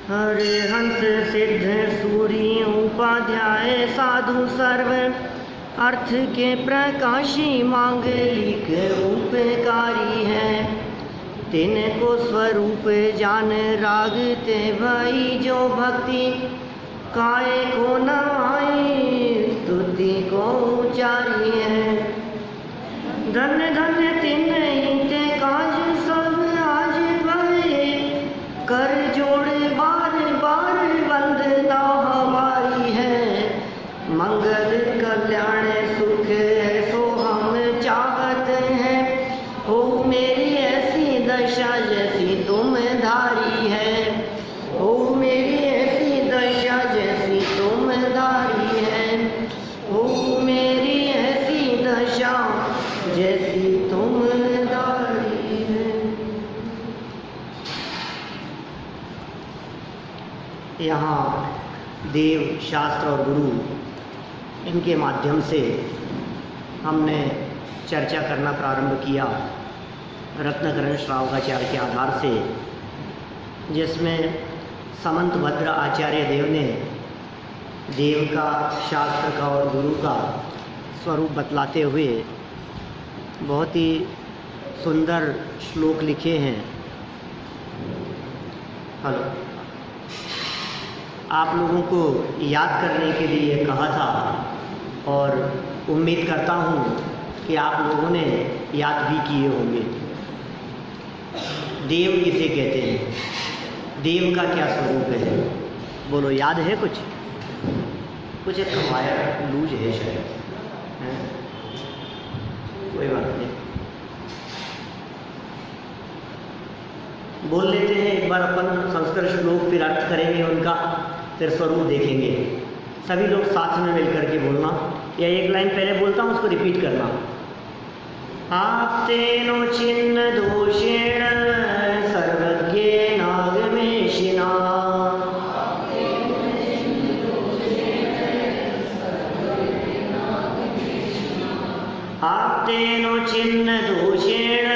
हरिहंत सिद्ध सूरी उपाध्याय साधु सर्व अर्थ के प्रकाशी मांगलिक उपकारी है। तिनको स्वरूप जान रागते भई जो भक्ति काय को नवाई स्तुति को उचारी है। धन्य धन्य तिन ते काज सब आज भये कर जोड़ बार बार वंदना हमारी है। मंगल कल्याण सुख ऐसो हम चाहते हैं, हो मेरी ऐसी दशा जैसी तुम धारी है। हो मेरी ऐसी दशा जैसी तुम धारी है। हो मेरी ऐसी दशा जैसी तुम धारी है। यहाँ देव, शास्त्र और गुरु, इनके माध्यम से हमने चर्चा करना प्रारंभ किया रत्नकरण श्रावकाचार्य के आधार से, जिसमें समंत भद्र आचार्य देव ने देव का, शास्त्र का और गुरु का स्वरूप बतलाते हुए बहुत ही सुंदर श्लोक लिखे हैं। हेलो, आप लोगों को याद करने के लिए कहा था और उम्मीद करता हूँ कि आप लोगों ने याद भी किए होंगे। देव किसे कहते हैं? देव का क्या स्वरूप है? बोलो, याद है कुछ? कुछ एक वायर लूज है शायद, है? कोई बात नहीं, बोल लेते हैं एक बार अपन संस्कृत श्लोक, फिर अर्थ करेंगे उनका, फिर स्वरूप देखेंगे। सभी लोग साथ में मिलकर के बोलना, या एक लाइन पहले बोलता हूँ उसको रिपीट करना। आप्तेनो छिन्न दोषेण सर्वज्ञेन आगमेशिना। आप्तेनो छिन्न दोषेण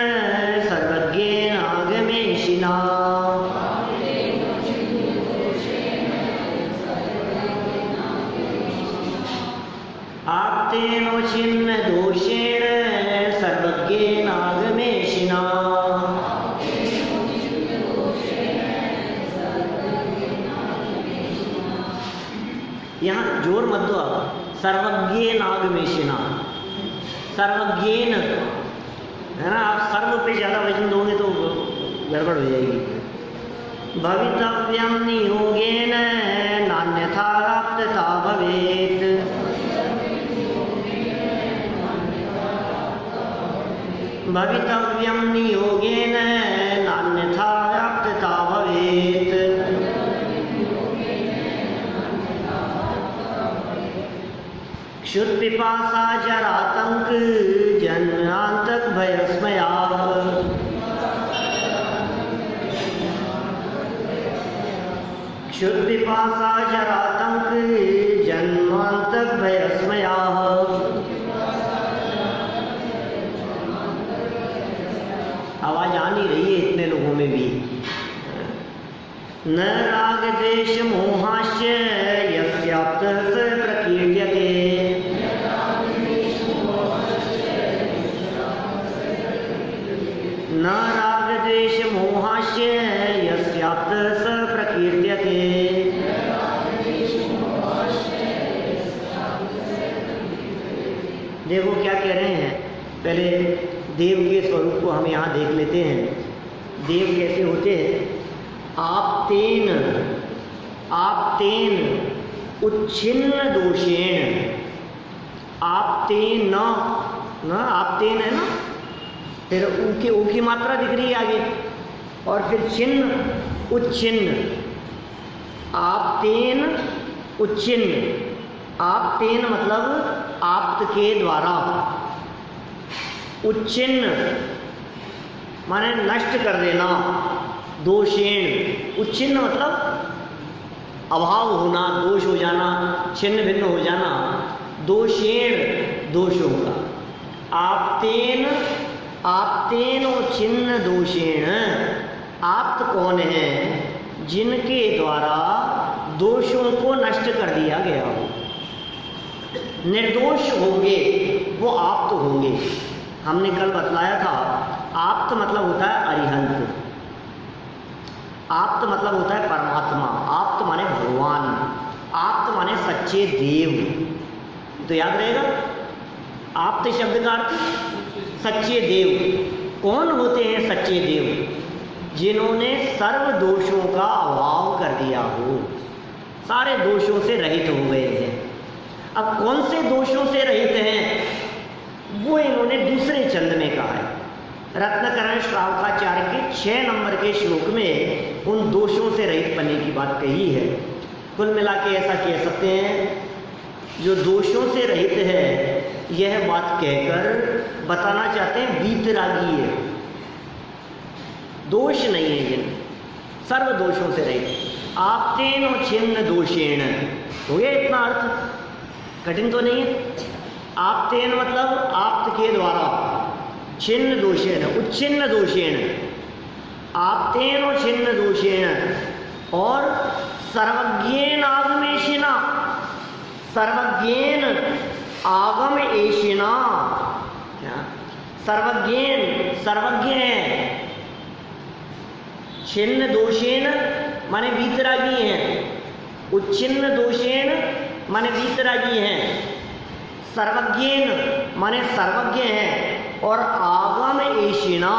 सर्वज्ञेन आगमेशिना। आप्तेनो छिन्न दोषेण सर्वज्ञेन आगमेशिना। यहाँ जोर मत दो, सर्वज्ञेन आगमेशिना। सर्वज्ञेन है ना, आप सर्व पे ज़्यादा वजन दोगे तो गड़बड़ हो जाएगी। भवितव्यं नियोगेन नान्यथा प्राप्तता भवेत्। भवितव्यं नियोगेन नान्यथा प्राप्तता भवेत्। क्षुत्पिपासा जरातंक जन्मांतक भयस्मयाः। क्षुत्पिपासा जरातंक जन्मांतक भयस्मयाः। आवाज आ नहीं रही है इतने लोगों में भी। न राग द्वेष मोहाश्च यस्याप्तः स प्रकीर्त्यते। न राग द्वेष मोहाश्च यस्याप्तः स प्रकीर्त्यते। देखो क्या कह रहे हैं, पहले देव के स्वरूप को हम यहाँ देख लेते हैं। देव कैसे होते हैं? आप्तेन, आप्तेन उच्छिन्न दोषेण। आप्तेन न, आप्तेन है ना, फिर ऊके ऊ की मात्रा दिख रही है आगे, और फिर छिन्न, उच्छिन्न। आप्तेन उच्छिन्न। आप्तेन मतलब आप्त के द्वारा। उच्छिन्न माने नष्ट कर देना। दोषेण, उच्छिन्न मतलब अभाव होना, दोष हो जाना, छिन्न भिन्न हो जाना। दोषेण दोष होगा। आप्तेन, आप्तेन छिन्न दोषेण। आप्त कौन है? जिनके द्वारा दोषों को नष्ट कर दिया गया हो। निर्दोष होंगे वो आप्त होंगे। हमने कल बतलाया था, आप्त मतलब होता है अरिहंत, आप्त मतलब होता है परमात्मा, आप्त माने भगवान, आप्त माने सच्चे देव। तो याद रहेगा आप्त शब्द का अर्थ सच्चे देव। कौन होते हैं सच्चे देव? जिन्होंने सर्व दोषों का अभाव कर दिया हो, सारे दोषों से रहित हो गए हैं। अब कौन से दोषों से रहित हैं वो इन्होंने दूसरे छंद में कहा है। रत्नकरण श्रावकाचार्य के 6 नंबर के श्लोक में उन दोषों से रहित बनने की बात कही है। कुल मिला के ऐसा कह सकते हैं, जो दोषों से रहित है यह बात कहकर बताना चाहते हैं वीतरागी है, दोष नहीं है जिन, सर्व दोषों से रहित। आप्तेन और छिन्न दोषेण, हो गया इतना अर्थ, कठिन तो नहीं है। आप्तेन मतलब आप्त के द्वारा, छिन्न दोषेण उच्छिन्न दोषेण, आप्तेन और छिन्न दोषेण, और सर्वज्ञेन आगमेशिना, सर्वज्ञेन आगम एशिना, क्या सर्वज्ञेन सर्वज्ञ है, छिन्न दोषेण माने वीतरागी हैं, उच्छिन्न दोषेण माने वीतरागी हैं, सर्वज्ञेन माने सर्वज्ञ हैं, और आगम एशिना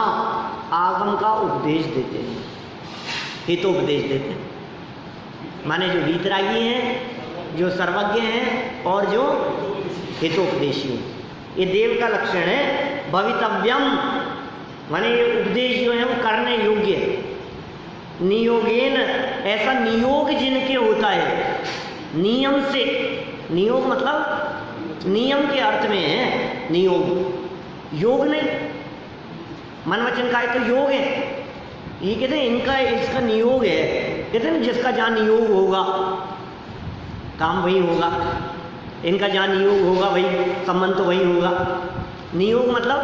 आगम का उपदेश देते हैं, हितोपदेश देते हैं। माने जो वीतरागी हैं, जो सर्वज्ञ हैं और जो हितोपदेशी हैं, ये देव का लक्षण है। भवितव्यम माने ये उपदेश जो है वो करने योग्य, नियोगेन ऐसा नियोग जिनके होता है, नियम से, नियोग मतलब नियम के अर्थ में है नियोग, योग नहीं, मन वचन का है तो योग है। ये कहते हैं इनका इसका नियोग है, कहते हैं जिसका जहाँ नियोग होगा काम वही होगा, इनका जहाँ नियोग होगा वही संबंध तो वही होगा। नियोग मतलब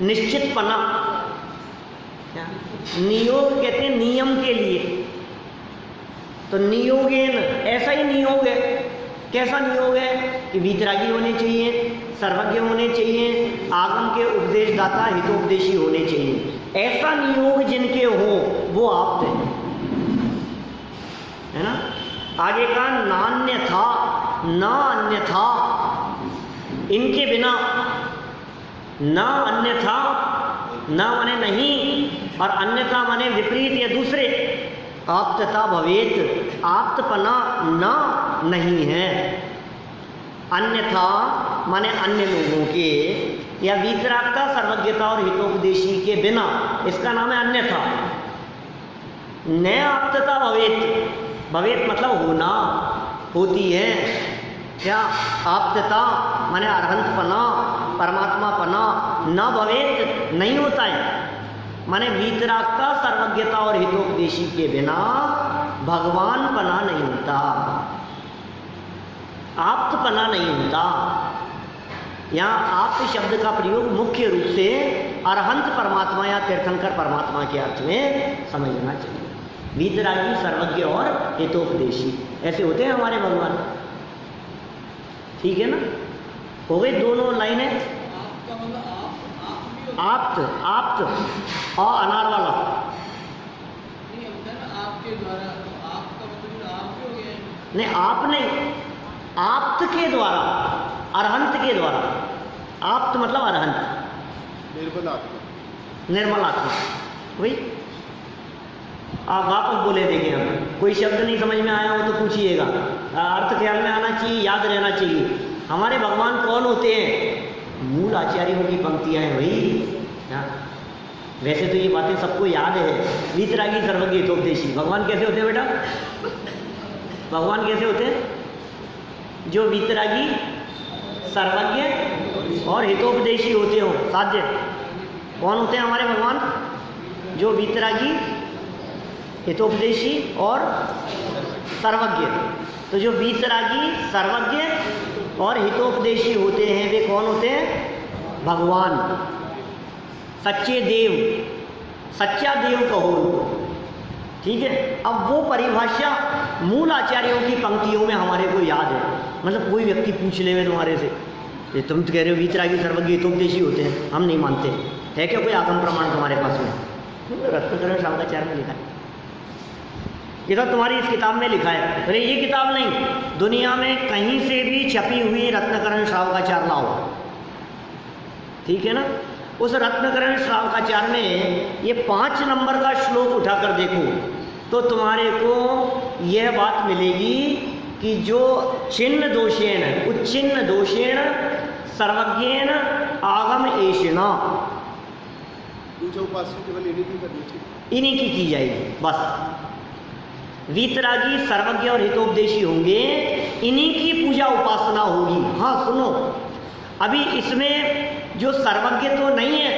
निश्चितपना, नियोग कहते हैं नियम के लिए, तो नियोगेन ऐसा ही नियोग है। कैसा नियोग है कि वीतरागी होने चाहिए, सर्वज्ञ होने चाहिए, आगम के उपदेशदाता हितोपदेशी होने चाहिए। ऐसा नियोग जिनके हो वो आप्त है ना। आगे का नान्यथा, न अन्यथा, इनके बिना, न अन्यथा, न माने नहीं और अन्यथा माने विपरीत या दूसरे, आप्तता भवेत, आप्तपना न नहीं है। अन्यथा माने अन्य लोगों के, या वीतरागता सर्वज्ञता और हितोपदेशी के बिना, इसका नाम है अन्यथा। न आप्तता भवेत, भवेत मतलब होना, होती है क्या, आप्तता माने अरहंतपना, परमात्मापना, न भवेत नहीं होता है, माने वीतरागता सर्वज्ञता और हितोपदेशी के बिना भगवान पना नहीं होता, आप्तपना नहीं होता। यहाँ आप्त शब्द का प्रयोग मुख्य रूप से अरहंत परमात्मा या तीर्थंकर परमात्मा के अर्थ में समझना चाहिए। वीतरागी, सर्वज्ञ और हितोपदेशी ऐसे होते हैं हमारे भगवान। ठीक है ना, हो गई दोनों लाइनें। आप्त, आप्त और अनार वाला नहीं, आप नहीं, आप्त के द्वारा, अरहंत के द्वारा। आप्त मतलब अरहंत, निर्मल आत्मा, निर्मल आत्मा वही। आप वापस बोले देखिए, हम कोई शब्द नहीं समझ में आया हो तो पूछिएगा, अर्थ ख्याल में आना चाहिए, याद रहना चाहिए। हमारे भगवान कौन होते हैं? मूल आचार्यों की पंक्तियां हैं भाई। वैसे तो ये बातें सबको याद है, वीतरागी सर्वज्ञ हितोपदेशी। भगवान कैसे होते हैं बेटा? भगवान कैसे होते हैं? जो वीतरागी, सर्वज्ञ और हितोपदेशी होते हो, साध्य। कौन होते हैं हमारे भगवान? जो वीतरागी, हितोपदेशी और सर्वज्ञ। तो जो वीतरागी, सर्वज्ञ और हितोपदेशी होते हैं वे कौन होते हैं? भगवान, सच्चे देव, सच्चा देव कहो। ठीक है। अब वो परिभाषा मूल आचार्यों की पंक्तियों में हमारे को याद है। मतलब कोई व्यक्ति पूछ ले तुम्हारे से, ये तुम तो कह रहे हो वीतरागी सर्वज्ञ हितोपदेशी होते हैं, हम नहीं मानते, है क्या कोई आगम प्रमाण तुम्हारे पास में? रत्नकरण शांकाचार्य में लिखा है, ये तो तुम्हारी इस किताब में लिखा है। अरे ये किताब नहीं, दुनिया में कहीं से भी छपी हुई रत्नकरण श्रावकाचार्य लाओ, ठीक है ना। उस रत्नकरण श्रावकाचार्य में ये 5 नंबर का श्लोक उठाकर देखो तो तुम्हारे को यह बात मिलेगी कि जो छिन्न दोषेण उच्छिन्न दोषेण सर्वज्ञेन आगम एषिणा, पूजा उपासना केवल इन्हीं की जाएगी बस। वीतरागी सर्वज्ञ और हितोपदेशी होंगे, इन्हीं की पूजा उपासना होगी। हाँ सुनो, अभी इसमें जो सर्वज्ञ तो नहीं है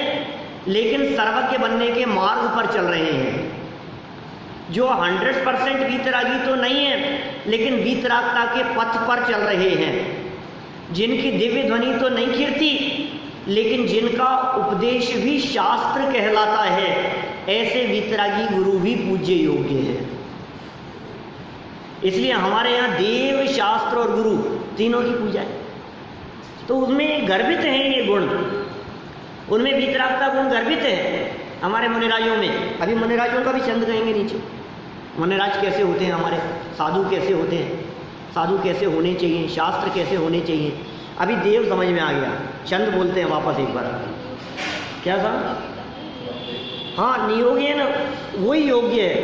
लेकिन सर्वज्ञ बनने के मार्ग पर चल रहे हैं, जो 100% वीतरागी तो नहीं है लेकिन वीतरागता के पथ पर चल रहे हैं, जिनकी दिव्य ध्वनि तो नहीं कीर्ति लेकिन जिनका उपदेश भी शास्त्र कहलाता है, ऐसे वीतरागी गुरु भी पूज्य योग्य हैं। इसलिए हमारे यहाँ देव, शास्त्र और गुरु तीनों की पूजा है। तो उनमें गर्भित हैं ये गुण, उनमें वीतरागता गुण गर्भित है हमारे मुनिराजों में। अभी मुनिराजों का भी छंद कहेंगे नीचे, मुनिराज कैसे होते हैं हमारे, साधु कैसे होते हैं, साधु कैसे होने चाहिए, शास्त्र कैसे होने चाहिए। अभी देव समझ में आ गया, छंद बोलते हैं वापस एक बार। क्या साहब? हाँ नियोग्य ना, वही योग्य है।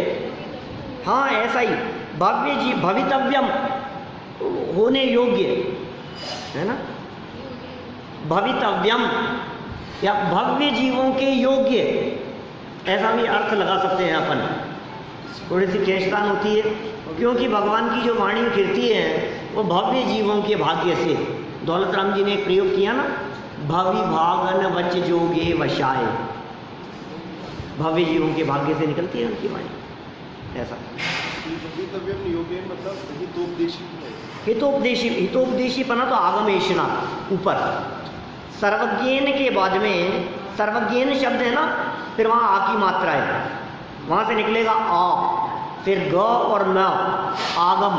हाँ ऐसा ही, भव्य जी भवितव्यम, होने योग्य है ना, भवितव्यम या भव्य जीवों के योग्य, ऐसा भी अर्थ लगा सकते हैं अपन। थोड़ी सी खेचतान होती है क्योंकि भगवान की जो वाणी कीर्ति है वो भव्य जीवों के भाग्य से, दौलत राम जी ने एक प्रयोग किया ना, भवि भागन वच जोगे वशाए, भव्य जीवों के भाग्य से निकलती है उनकी वाणी। ऐसा हितोपदेशी, हितोपदेशी पना तो आगमेशना ऊपर, सर्वज्ञेन के बाद में सर्वज्ञेन शब्द है ना, फिर वहाँ आ की मात्रा है, वहाँ से निकलेगा आ, फिर ग और न, आगम,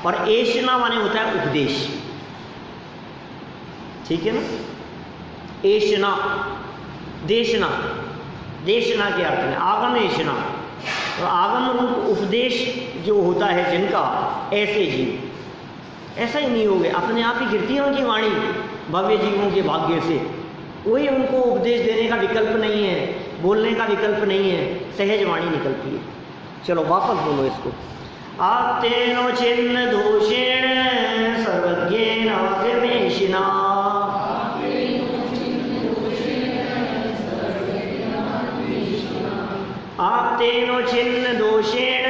और एशना माने होता है उपदेश, ठीक है ना। एशना देशना, देशना के अर्थ में आगम एशना, तो आगम रूप उपदेश जो होता है जिनका, ऐसे जीव ऐसा ही नहीं हो गए, अपने आप ही गिरती है उनकी वाणी भव्य जीवों के भाग्य से। कोई उनको उपदेश देने का विकल्प नहीं है, बोलने का विकल्प नहीं है, सहज वाणी निकलती है। चलो वापस बोलो इसको। आप्तेनो छिन्न दोषेण सर्वज्ञेन आगमेशिना, आप्तेनो छिन्न दोषेण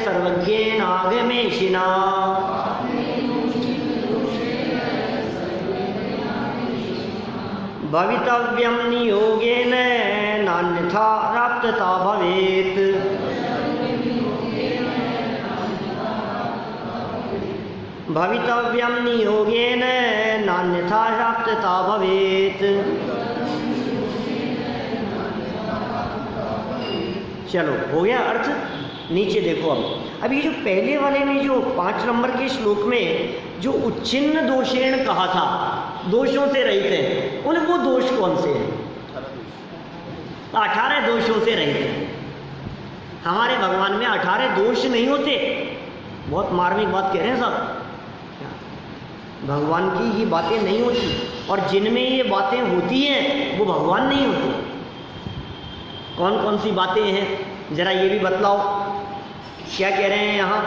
सर्वज्ञेन आगमेशिना, भवितव्यम नियोगेन नान्यथा प्राप्तता भवेत्, भवितव्यम नियोगेन नान्यथा प्राप्तता भवेत्। चलो हो गया अर्थ। नीचे देखो अब ये जो पहले वाले में जो 5 नंबर के श्लोक में जो उच्छिन्न दोषेण कहा था, दोषों से रहित है, उन्हें वो दोष कौन से हैं? 18 दोषों से रहित है। हमारे भगवान में 18 दोष नहीं होते। बहुत मार्मिक बात कह रहे हैं साहब, भगवान की ये बातें नहीं होती, और जिनमें ये बातें होती हैं वो भगवान नहीं होते। कौन कौन सी बातें हैं जरा ये भी बतलाओ। क्या कह रहे हैं यहाँ?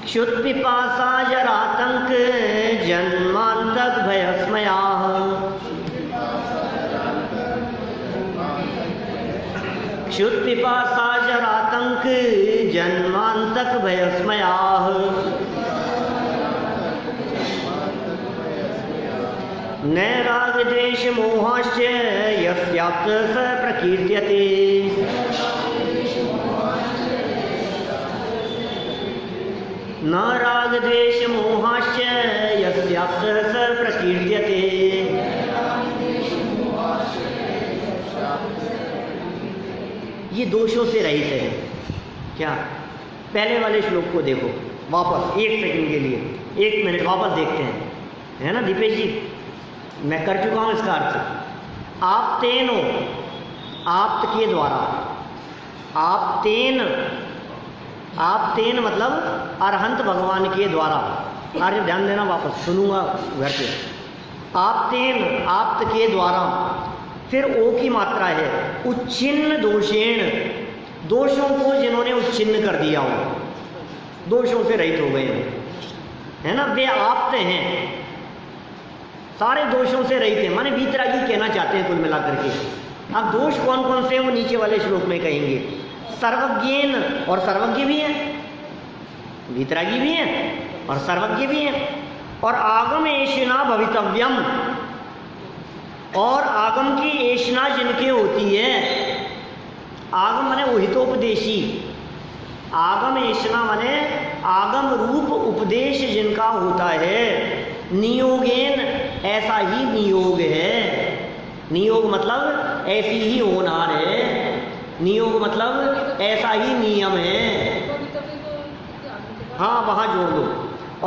क्षुत पिपासा जरातंक जन्मांतक भयस्मयाः, क्षुत पिपासा जरातंक जन्मांतक भयस्मयाः, न राग द्वेष मोहाश्च यस्याप्त स प्रकीर्त्यते, न राग द्वेष मोहाश्च यस्याप्त स प्रकीर्त्यते। ये दोषों से रहित है। क्या पहले वाले श्लोक को देखो वापस, 1 सेकंड के लिए, 1 मिनट वापस देखते हैं, है ना दीपेश जी? मैं कर चुका हूं इसका अर्थ। आप्तेनो, आप्त के द्वारा, आप्तेन मतलब अरहंत भगवान के द्वारा। आर्य ध्यान देना, वापस सुनूंगा घर पे। आप्तेन, आप्त के द्वारा, फिर ओ की मात्रा है, उच्छिन्न दोषेण, दोषों को जिन्होंने उच्छिन्न कर दिया हो, दोषों से रहित हो गए हो, है ना, वे आप्त हैं, सारे दोषों से रहित हैं, माने वीतरागी कहना चाहते हैं कुल मिलाकर के। अब दोष कौन कौन से हैं वो नीचे वाले श्लोक में कहेंगे। सर्वज्ञेन, और सर्वज्ञ भी हैं, वीतरागी भी हैं और सर्वज्ञ भी हैं। और आगम एषणा भवितव्यम, और आगम की एषणा जिनके होती है, आगम माने उहितोपदेशी, आगम एषणा माने आगम रूप उपदेश जिनका होता है। नियोगेन, ऐसा ही नियोग है, नियोग मतलब ऐसी ही होनार है, नियोग मतलब ऐसा ही नियम है। हाँ वहाँ जोड़ दो।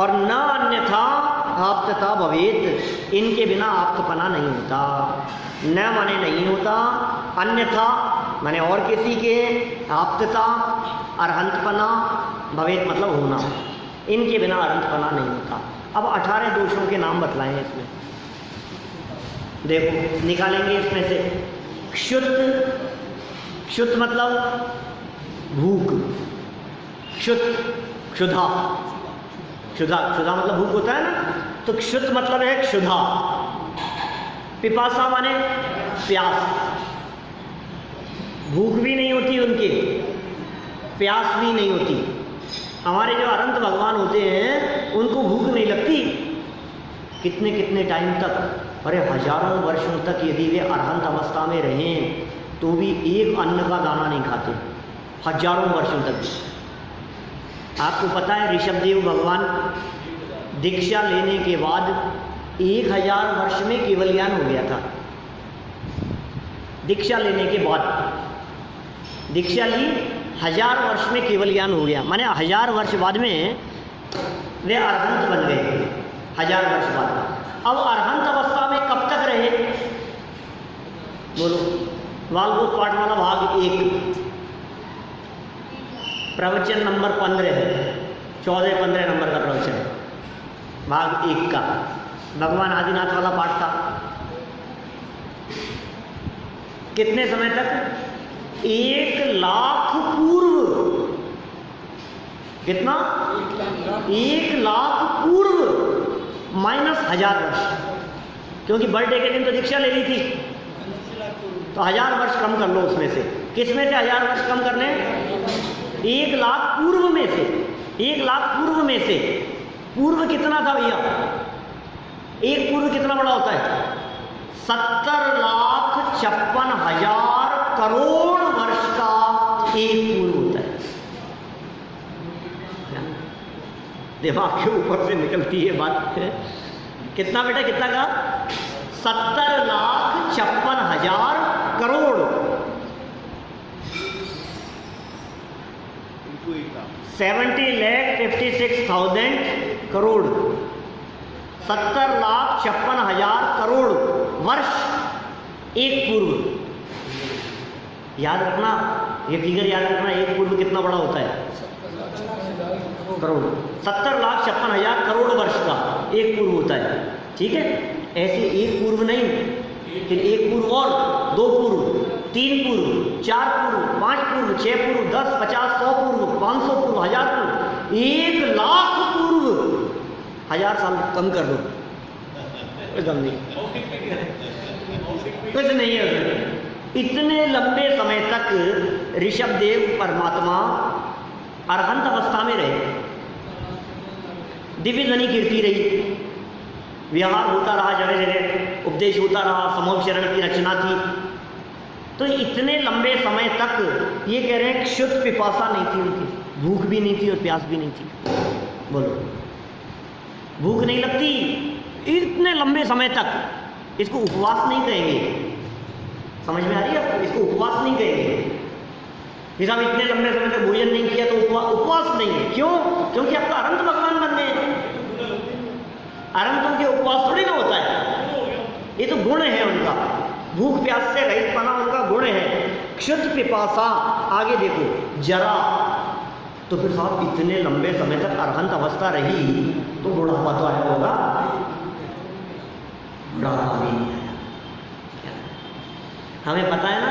और न अन्यथा आप्तता भवेत, इनके बिना आप्तपना नहीं होता। न माने नहीं होता, अन्यथा माने और किसी के, आप्तता अरहंतपना, भवेत मतलब होना, इनके बिना अरहंतपना नहीं होता। अब 18 दोषों के नाम बतलाएं इसमें, देखो निकालेंगे इसमें से। क्षुत, क्षुत मतलब भूख, क्षुत क्षुधा, क्षुधा, क्षुधा मतलब भूख होता है ना, तो क्षुत मतलब है क्षुधा। पिपासा माने प्यास, भूख भी नहीं होती उनकी, प्यास भी नहीं होती। हमारे जो अनंत भगवान होते हैं उनको भूख नहीं लगती, कितने कितने टाइम तक, अरे हजारों वर्षों तक यदि वे अरहंत अवस्था में रहें तो भी एक अन्न का दाना नहीं खाते, हजारों वर्षों तक। आपको पता है ऋषभदेव भगवान दीक्षा लेने के बाद 1000 वर्ष में केवलयान हो गया था। दीक्षा लेने के बाद, दीक्षा ली 1000 वर्ष में केवलयान हो गया, माने 1000 वर्ष बाद में वे अरहंत बन गए, 1000 वर्ष बाद। अब अरहंत अवस्था में कब तक रहे, बोलो? वाल्गोत पाठमाला भाग 1 प्रवचन नंबर 15 है, 14-15 नंबर का प्रवचन है, भाग 1 का भगवान आदिनाथ वाला पाठ था। कितने समय तक? 1,00,000 पूर्व। कितना? 1,00,000 पूर्व माइनस 1000 वर्ष, क्योंकि बर्थडे के दिन तो दीक्षा ले ली थी, तो 1000 वर्ष कम कर लो उसमें से। किस में से 1000 वर्ष कम करने? 1,00,000 पूर्व में से। 1,00,000 पूर्व में से, पूर्व कितना था भैया? एक पूर्व कितना बड़ा होता है? 70,56,000 करोड़ वर्ष का एक पूर्व होता है। दिमाग के ऊपर से निकलती है बात। कितना बेटा, कितना का? 70,56,000 करोड़। 70,56,000 करोड़, 70,56,000 करोड़ वर्ष एक पूर्व। याद रखना, ये फिगर याद रखना, एक पूर्व कितना बड़ा होता है? करोड़। 70,56,000 करोड़ वर्ष का एक पूर्व होता है, ठीक है? ऐसे एक पूर्व नहीं, फिर एक पूर्व और 2 पूर्व, 3 पूर्व, 4 पूर्व, 5 पूर्व, 6 पूर्व, 10, 50, 100 पूर्व, 500 पूर्व, 1000 पूर्व, 1,00,000 पूर्व। 1000 साल कम कर दो, एकदम नहीं, कुछ नहीं है। इतने लंबे समय तक ऋषभदेव परमात्मा अरहंत अवस्था में रहे, दिव्य ध्वनि कीर्ति रही, व्यवहार होता रहा, जगह जगह उपदेश होता रहा, समूह शरण की रचना थी। तो इतने लंबे समय तक ये कह रहे हैं कि शुद्ध पिपासा नहीं थी उनकी, भूख भी नहीं थी और प्यास भी नहीं थी। बोलो, भूख नहीं लगती इतने लंबे समय तक। इसको उपवास नहीं कहेंगे, समझ में आ रही है आपको? इसको उपवास नहीं कहेंगे कि साहब इतने लंबे समय तक भोजन नहीं किया तो उपवास क्यों? क्योंकि अब तो अनंत भगवान बन गए हैं। अनंतों के उपवास थोड़ी ना होता है, ये तो गुण है उनका, भूख प्यास से रहित पना उनका गुण है। क्षुद्ध पिपासा, आगे देखो, जरा, तो फिर साहब इतने लंबे समय तक अरहंत अवस्था रही तो बुढ़ापा तो आया होगा? बुढ़ापा भी नहीं आया। हमें पता है ना,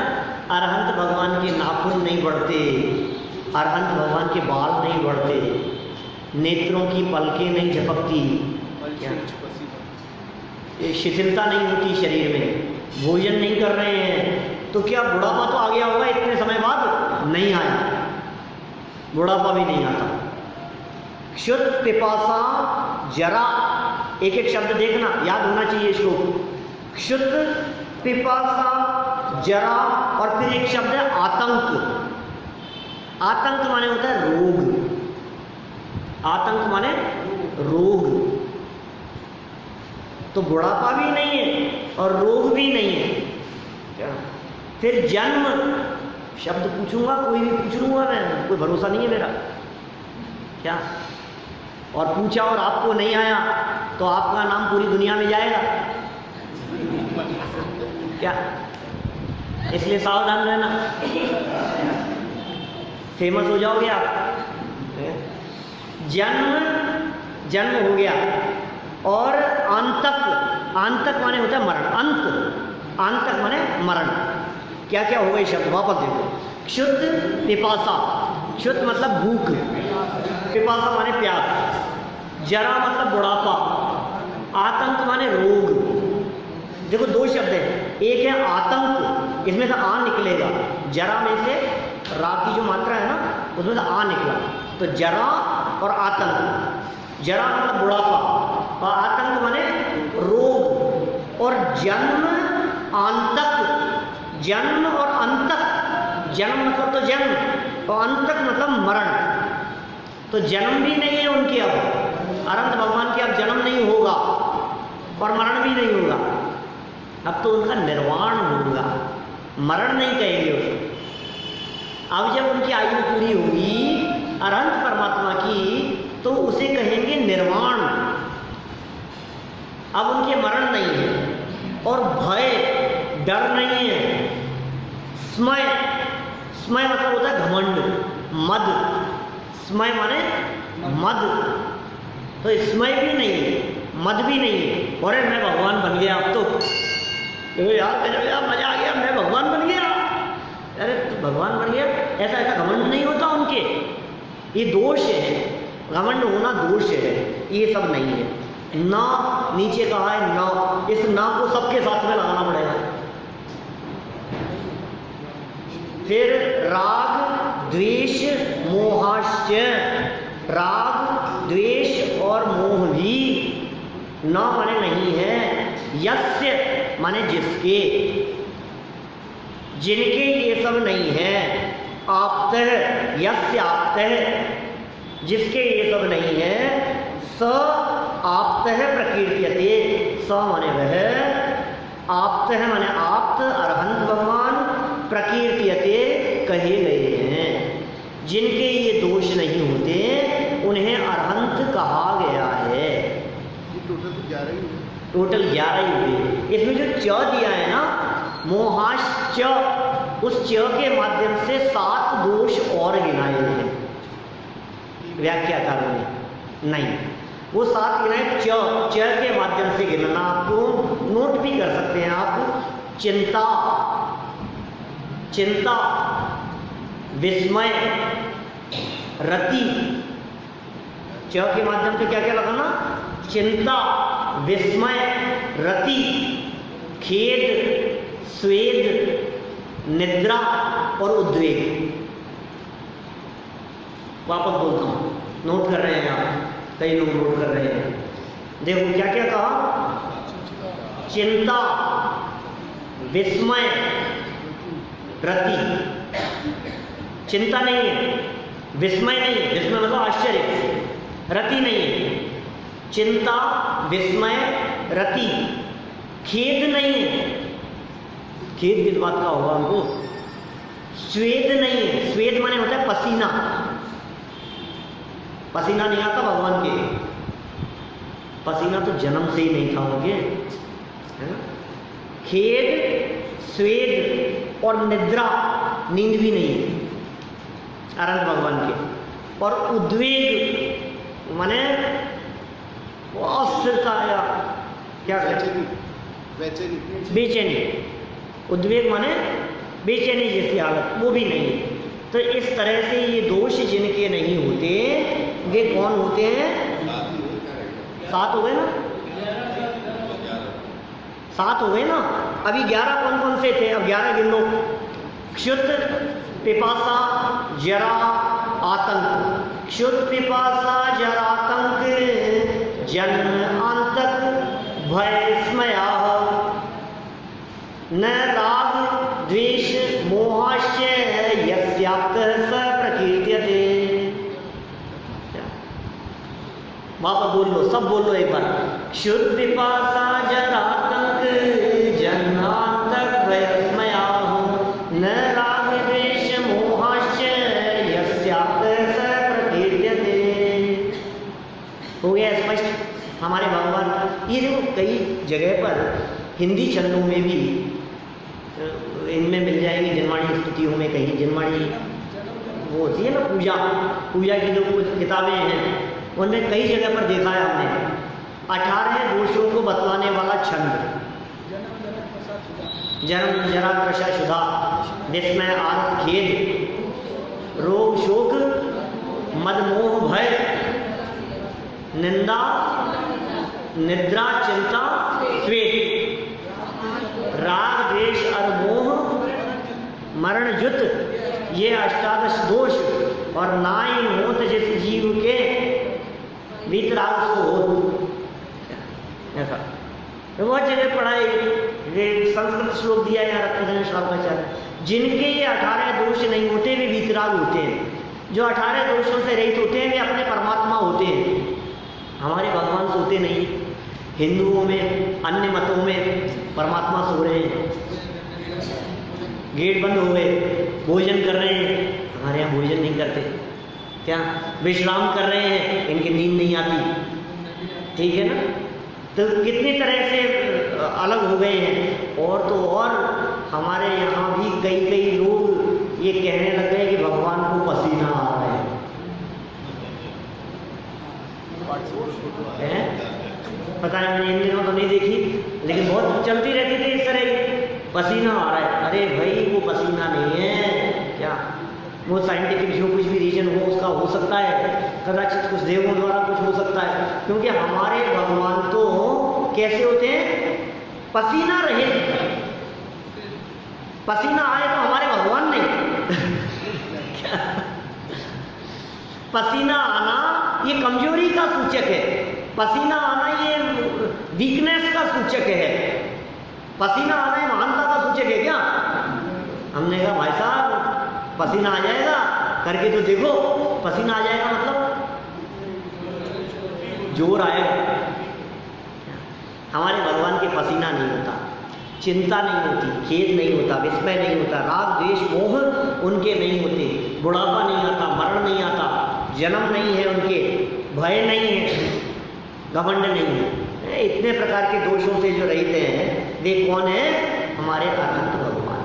अरहंत भगवान के नाखून नहीं बढ़ते, अरहंत भगवान के बाल नहीं बढ़ते, नेत्रों की पलकें नहीं झपकती, शिथिलता नहीं होती शरीर में, भोजन नहीं कर रहे हैं, तो क्या बुढ़ापा तो आ गया होगा इतने समय बाद? नहीं आया, बुढ़ापा भी नहीं आता। क्षुद्ध पिपासा जरा, एक एक शब्द देखना, याद होना चाहिए इसको। क्षुद्ध पिपासा जरा, और फिर एक शब्द है आतंक। आतंक माने होता है रोग, आतंक माने रोग। तो बुढ़ापा भी नहीं है और रोग भी नहीं है। क्या? फिर जन्म शब्द पूछूंगा, कोई भी पूछ लूंगा मैं, कोई भरोसा नहीं है मेरा। क्या? और पूछा और आपको नहीं आया तो आपका नाम पूरी दुनिया में जाएगा क्या? इसलिए सावधान रहना, फेमस हो जाओगे आप। जन्म हो गया, और आंतक, आंतक माने होता है मरण, अंत, आंतक माने मरण। क्या क्या हो गए शब्द, वापस देखो। क्षुद्ध पिपासा, क्षुद्ध मतलब भूख, पिपासा माने प्यास, जरा मतलब बुढ़ापा, आतंक माने रोग। देखो दो शब्द है, एक है आतंक, इसमें से आ निकलेगा, जरा में से रा की जो मात्रा है ना उसमें से आ निकला, तो जरा और आतंक। जरा मतलब बुढ़ापा और आतंक माने रोग। और जन्म आंतक, जन्म और अंतक, जन्म मतलब तो जन्म और अंतक मतलब मरण। तो जन्म भी नहीं है उनके, अब अनंत भगवान के अब जन्म नहीं होगा और मरण भी नहीं होगा, अब तो उनका निर्वाण होगा, मरण नहीं कहेंगे उसको। अब जब उनकी आयु पूरी होगी अनंत परमात्मा की, तो उसे कहेंगे निर्वाण। अब उनके मरण नहीं है और भय, डर नहीं है। स्मय, स्मय मतलब होता है घमंड, मद, स्मय माने मद, तो स्मय भी नहीं है, मद भी नहीं है। और मैं भगवान बन गया अब तो यार मजा आ गया, मैं भगवान बन गया। अरे तो भगवान बन गया, ऐसा ऐसा घमंड नहीं होता उनके, ये दोष है, घमंड होना दोष है, ये सब नहीं है। ना नीचे कहा है ना, इस ना को सबके साथ में लगाना पड़ेगा। फिर राग द्वेष मोहाश्च, राग द्वेष और मोह भी ना माने नहीं है। यस्य माने जिसके, जिनके ये सब नहीं है। आप्तः, यस्य आप्तः, जिसके ये सब नहीं है। स आप्तः प्रकीर्त्यते, स माने वह, आप्तः माने आप्त, अरहंत भगवान, प्रकीर्त्यते कहे गए हैं। जिनके ये दोष नहीं होते उन्हें अरहंत कहा गया है। टोटल 11 ही हुए। इसमें जो च दिया है ना, मोहाश्च, उस च के माध्यम से 7 दोष और गिनाए हैं व्याख्याकारों ने। नहीं, वो 7 गिनाए च के माध्यम से गिनना, आपको नोट भी कर सकते हैं आप। चिंता, चिंता, विस्मय, रति, च के माध्यम से क्या क्या लगाना? चिंता, विस्मय, रति, खेद, स्वेद, निद्रा और उद्वेग। वापस बोलता हूं, नोट कर रहे हैं आप, कई लोग नोट कर रहे हैं। देखो क्या क्या कहा? चिंता, विस्मय, रति। चिंता नहीं है, विस्मय नहीं है, विस्मय मतलब आश्चर्य, रति नहीं है। चिंता, विस्मय, रति, खेद नहीं है, खेद किस बात का होगा हमको? स्वेद नहीं है, स्वेद माने होता है पसीना, पसीना नहीं आता भगवान के, पसीना तो जन्म से ही नहीं था उनके, है ना। खेद, स्वेद और निद्रा, नींद भी नहीं है अनंत भगवान के। और उद्वेग माने वो अस्थिरता या क्या कहते, बेचैनी, उद्वेग माने बेचैनी जैसी हालत, वो भी नहीं है। तो इस तरह से ये दोष जिनके नहीं होते वे कौन होते हैं? 7 हो गए ना, 7 हो गए ना। अभी 11 कौन कौन से थे? अब 11 गिन लो। क्षुत, पिपासा, जरा, आतंक। क्षुत, पिपासा, जरा, आतंक, जन्म, आंतक, भय, स्मयाः, न राग, द्वेष, मोहाश्च यस्याप्तः स प्रकीर्त्यते। वापस बोल लो, सब बोल लो एक बार। क्षुत, पिपासा, जरा, आतंक, जन्मांतक, भय, स्मयाः, न राग, द्वेष, मोहाश्च यस्याप्तः स प्रकीर्त्यते। हो गया स्पष्ट हमारे भगवान। ये देखो कई जगह पर हिंदी छंदों में भी इनमें मिल जाएंगी, जनवाणी स्तुतियों में कहीं जनवाणी वो होती है ना, पूजा की जो कुछ किताबें हैं उनमें कई जगह पर देखा है हमने 18 दोषों को बतलाने वाला छंद। जन्म, जरा, कृशा, शुदा, विस्मय, आनंद, खेद, रोग, शोक, मद, मोह, भय, निंदा, निद्रा, चिंता, स्वेद, राग, द्वेष और मोह, मरण, जुत, ये 18 दोष। और नाई होत जिस जीव के वीतराग सो होत, ऐसा तो बहुत जगह पढ़ा है। ये संस्कृत श्लोक दिया है रत्नगण श्लोकाचार्य। जिनके ये 18 दोष नहीं होते वे वीतराग होते हैं। जो 18 दोषों से रहित होते हैं वे अपने परमात्मा होते हैं। हमारे भगवान सोते नहीं। हिंदुओं में, अन्य मतों में परमात्मा सो रहे हैं, गेट बंद हो गए, भोजन कर रहे हैं। हमारे यहाँ भोजन नहीं करते, क्या विश्राम कर रहे हैं, इनकी नींद नहीं आती, ठीक है ना। तो कितनी तरह से अलग हो गए हैं। और तो और हमारे यहाँ भी कई लोग ये कहने लग गए कि भगवान को पसीना आ रहा है। पता नहीं, मैंने इन दिनों तो नहीं देखी, लेकिन बहुत चलती रहती थी इस तरह की, पसीना आ रहा है। अरे भाई वो पसीना नहीं है, क्या वो साइंटिफिक जो कुछ भी रीजन हो उसका हो सकता है, कदाचित कुछ देवों द्वारा कुछ हो सकता है, क्योंकि हमारे भगवान तो कैसे होते हैं? पसीना रहे, पसीना आए तो हमारे भगवान नहीं पसीना आना ये कमजोरी का सूचक है, पसीना आना ये वीकनेस का सूचक है, पसीना आना ये महानता का सूचक है क्या? हमने कहा भाई साहब पसीना आ जाएगा, करके तो देखो, पसीना आ जाएगा मतलब जोर आएगा। हमारे भगवान के पसीना नहीं होता, चिंता नहीं होती, खेद नहीं होता, विस्मय नहीं होता, राग द्वेष मोह उनके नहीं होते, बुढ़ापा नहीं आता, मरण नहीं आता, जन्म नहीं है उनके, भय नहीं है, घमंड नहीं है। इतने प्रकार के दोषों से जो रहते हैं वे कौन है? हमारे अनंत भगवान।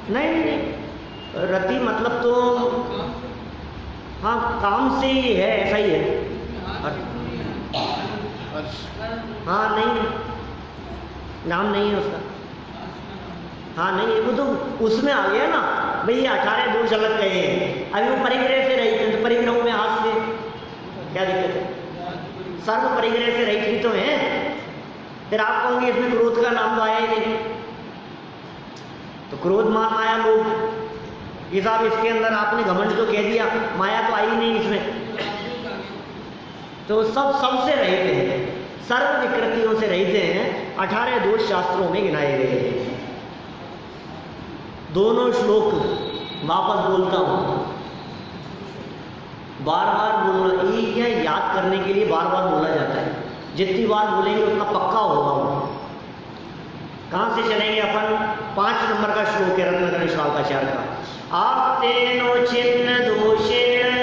नहीं, रति मतलब तो हाँ काम से ही है, ऐसा ही है। हाँ नहीं, नाम नहीं है उसका। हाँ नहीं, वो तो उसमें आ गया ना भाई, ये 18 दोष अलग कहे हैं। अभी वो परिग्रह से रहित है, तो परिग्रहों में हाथ से क्या दिक्कत है? सर्व परिग्रह से रहित भी तो है। फिर आप कहोगे इसमें क्रोध का नाम तो आया ही नहीं, तो क्रोध माया लोग, ये साहब इसके अंदर आपने घमंड तो कह दिया, माया तो आई नहीं इसमें। तो सबसे रहित हैं, सर्व विकृतियों से रहित हैं। 18 दोष शास्त्रों में गिनाए गए हैं। दोनों श्लोक वापस बोलता हूं, बार बार बोलना, एक या याद करने के लिए बार बार बोला जाता है। जितनी बार बोलेंगे उतना पक्का होगा वो। कहाँ से चलेंगे अपन? 5 नंबर का श्लोक है रत्नगण श्लोकाचार्य का। आप तेनो छिन्न दोषेण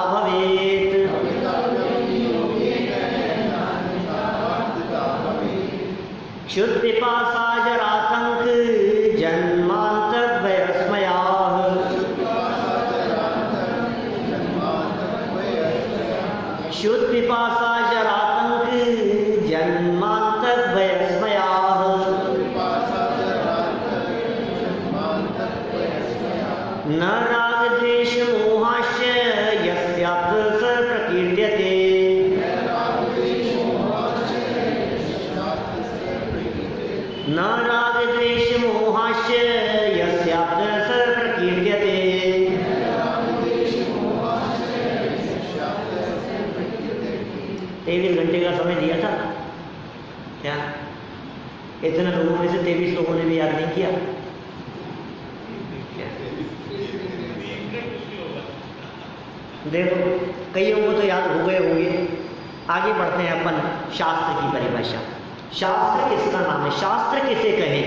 भवेत्। क्षुत्पिपासा जरातंक जन्मान्तर्भयस्मयाः। क्षुत्पिपासा जरातंक जन्मान्तर्भयस्मयाः। न रागद्वेष मोहाश्च यस्यात् स प्रकीर्त्यते। न रागद्वेष मोहाश्च यस्यात् स प्रकीर्त्यते। 23 घंटे का समय दिया था क्या? इतने लोगों में से 23 लोगों ने भी याद नहीं किया क्या? देखो कईयों को तो याद हो गए होंगे। आगे बढ़ते हैं अपन शास्त्र की परिभाषा। शास्त्र किसका नाम है? शास्त्र किसे कहें?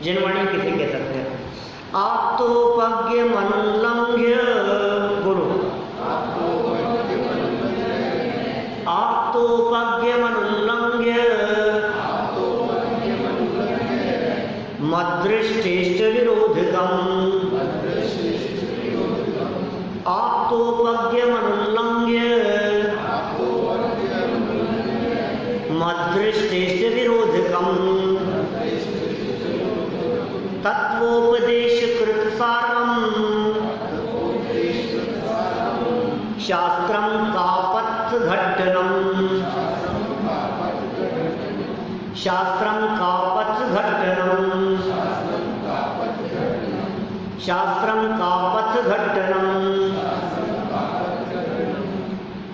जनवाणी किसे कह सकते हैं? आप्तोपज्ञ मनुल्लंघ्य, बोलो आप्तोपज्ञ मनुल्लंघ्य मद्दृष्टेश्च विरोधकम्। आप्तोपज्ञ मनुल्लंघ्य मद्दृष्टेश्च विरोधकम्। तत्वोपदेशकृत सारम् शास्त्रं कापत्घट्टनम्। शास्त्रं कापत्घट्टनम्। शास्त्रं कापत्घट्टनम्।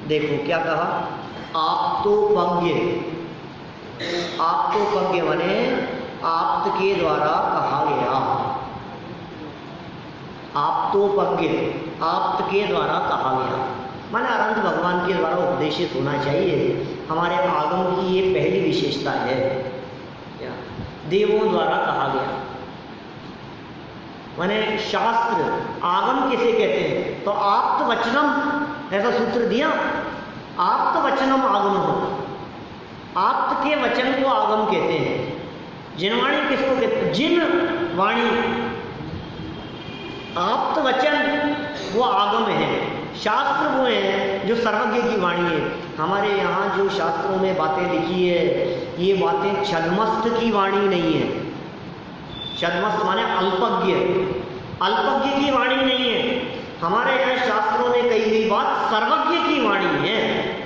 देखो क्या कहा? आप्तोपज्ञ। आप्तोपज्ञ माने आप्त के द्वारा कहा गया। आप्तोपज्ञ आप्त के द्वारा कहा गया माने अनंत भगवान के द्वारा उपदेशित होना चाहिए। हमारे आगम की ये पहली विशेषता है। देवों द्वारा कहा गया माने शास्त्र। आगम किसे कहते हैं? तो आप्त वचनम, ऐसा सूत्र दिया। आप्त वचनम आगम हो। आप्त के वचन को आगम कहते हैं। जिनवाणी किसको कहते हैं? जिन वाणी। आप्त वचन वो आगम है। शास्त्र वो है जो सर्वज्ञ की वाणी है। हमारे यहाँ जो शास्त्रों में बातें लिखी है ये बातें छद्मस्त की वाणी नहीं है। छद्मस्त माने अल्पज्ञ। अल्पज्ञ की वाणी नहीं है। हमारे यहाँ शास्त्रों में कही गई बात सर्वज्ञ की वाणी है,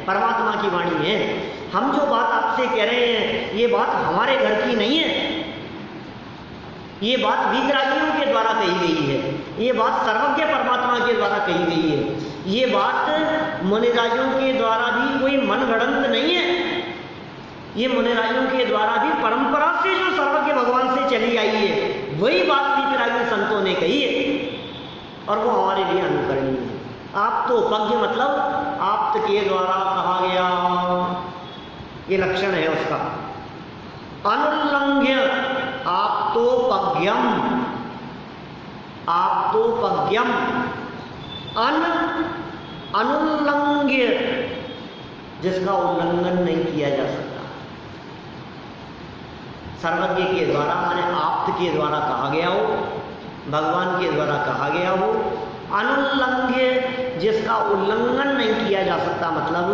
परमात्मा की वाणी है। हम जो बात आपसे कह रहे हैं ये बात हमारे घर की नहीं है। ये बात वीतरागियों के द्वारा कही गई है। ये बात सर्वज्ञ परमात्मा के द्वारा कही गई है। ये बात मुनिराजों के द्वारा भी कोई मनगढ़ंत नहीं है। ये मुनिराजों के द्वारा भी परंपरा से जो सर्वज्ञ भगवान से चली आई है वही बात वीतरागी संतों ने कही है और वो हमारे लिए अनुकरणीय है। आप्तोपज्ञ मतलब आप्त के द्वारा कहा गया, ये लक्षण है उसका। अनुल्लंघ्य आप्तोपज्ञम। आप्तोपज्ञम अनुल्लंघ्य जिसका उल्लंघन नहीं किया जा सकता। सर्वज्ञ के द्वारा माने आप्त के द्वारा कहा गया हो, भगवान के द्वारा कहा गया हो। अनुल्लंघ्य जिसका उल्लंघन नहीं किया जा सकता मतलब